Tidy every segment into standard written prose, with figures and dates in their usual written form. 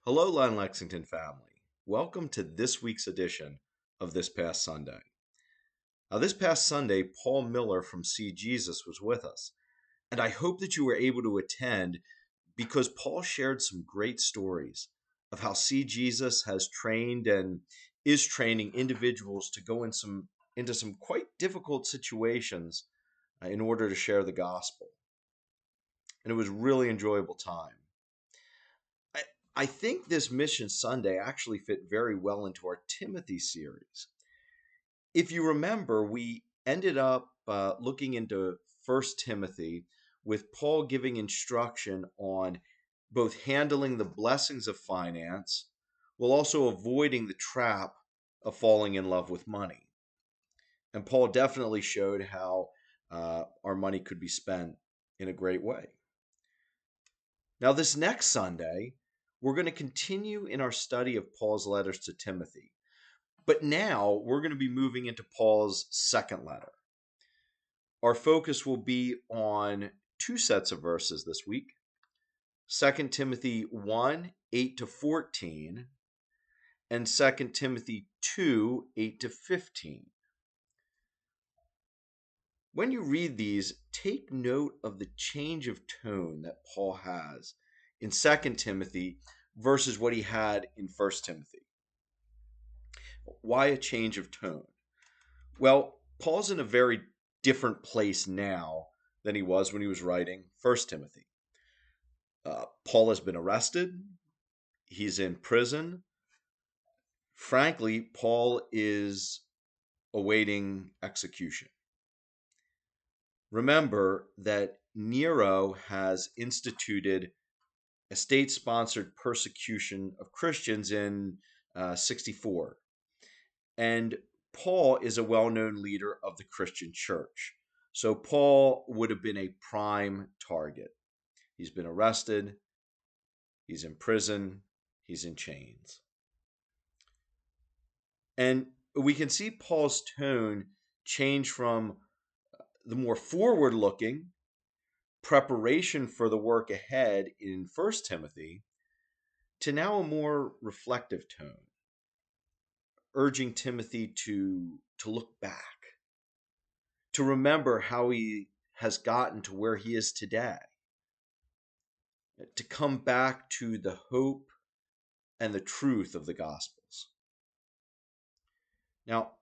Hello, Len Lexington family. Welcome to this week's edition of This Past Sunday. Now, this past Sunday, Paul Miller from See Jesus was with us, and I hope that you were able to attend because Paul shared some great stories of how See Jesus has trained and is training individuals to go into some quite difficult situations in order to share the gospel. And it was a really enjoyable time. I, I think this Mission Sunday actually fit very well into our Timothy series. If you remember, we ended up looking into First Timothy with Paul giving instruction on both handling the blessings of finance while also avoiding the trap of falling in love with money. And Paul definitely showed how our money could be spent in a great way. Now, this next Sunday, we're going to continue in our study of Paul's letters to Timothy. But now we're going to be moving into Paul's second letter. Our focus will be on two sets of verses this week: 2 Timothy 1 8 to 14, and 2 Timothy 2 8 to 15. When you read these, take note of the change of tone that Paul has in 2 Timothy versus what he had in 1 Timothy. Why a change of tone? Well, Paul's in a very different place now than he was when he was writing 1 Timothy. Paul has been arrested. He's in prison. Frankly, Paul is awaiting execution. Remember that Nero has instituted a state-sponsored persecution of Christians in 64. And Paul is a well-known leader of the Christian church. So Paul would have been a prime target. He's been arrested. He's in prison. He's in chains. And we can see Paul's tone change from the more forward-looking preparation for the work ahead in 1 Timothy to now a more reflective tone, urging Timothy to look back, to remember how he has gotten to where he is today, to come back to the hope and the truth of the Gospels. Now,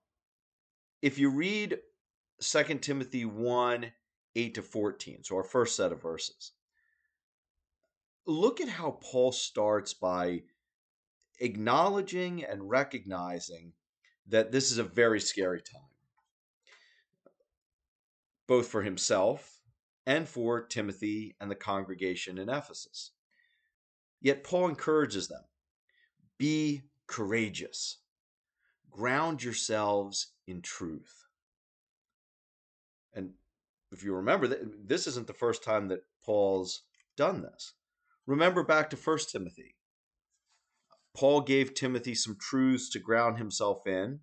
if you read 2 Timothy 1 8 to 14, so our first set of verses, look at how Paul starts by acknowledging and recognizing that this is a very scary time, both for himself and for Timothy and the congregation in Ephesus. Yet Paul encourages them: be courageous, ground yourselves in truth. And if you remember, this isn't the first time that Paul's done this. Remember back to 1 Timothy. Paul gave Timothy some truths to ground himself in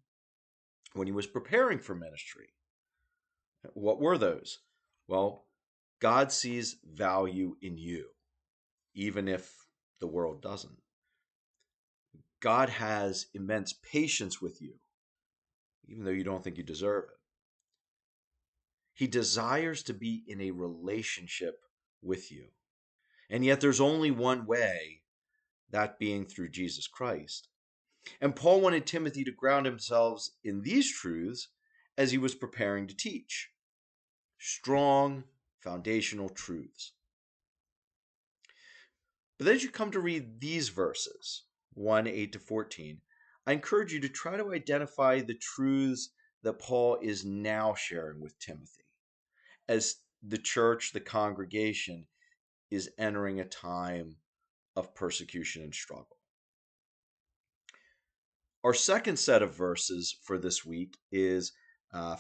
when he was preparing for ministry. What were those? Well, God sees value in you, even if the world doesn't. God has immense patience with you, even though you don't think you deserve it. He desires to be in a relationship with you. And yet there's only one way, that being through Jesus Christ. And Paul wanted Timothy to ground himself in these truths as he was preparing to teach. Strong, foundational truths. But as you come to read these verses, 1 8 to 14, I encourage you to try to identify the truths that Paul is now sharing with Timothy as the church, the congregation, is entering a time of persecution and struggle. Our second set of verses for this week is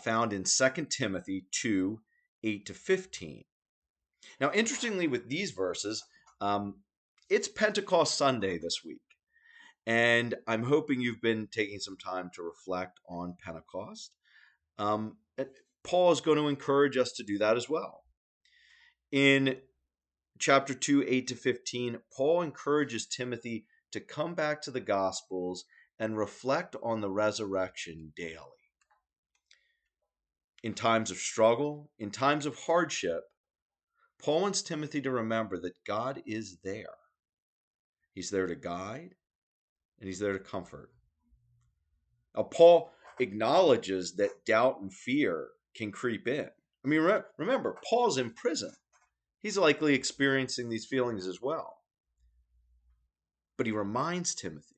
found in 2 Timothy 2 8 to 15. Now, interestingly, with these verses, it's Pentecost Sunday this week. And I'm hoping you've been taking some time to reflect on Pentecost. Paul is going to encourage us to do that as well. In chapter 2, 8 to 15, Paul encourages Timothy to come back to the Gospels and reflect on the resurrection daily. In times of struggle, in times of hardship, Paul wants Timothy to remember that God is there. He's there to guide, and he's there to comfort. Now, Paul acknowledges that doubt and fear can creep in. I mean, remember, Paul's in prison. He's likely experiencing these feelings as well. But he reminds Timothy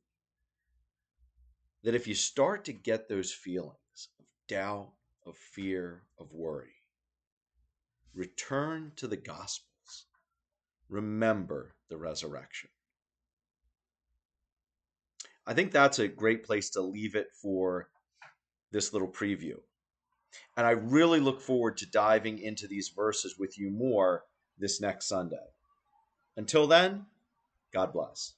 that if you start to get those feelings of doubt, of fear, of worry, return to the Gospels. Remember the resurrection. I think that's a great place to leave it for this little preview. And I really look forward to diving into these verses with you more this next Sunday. Until then, God bless.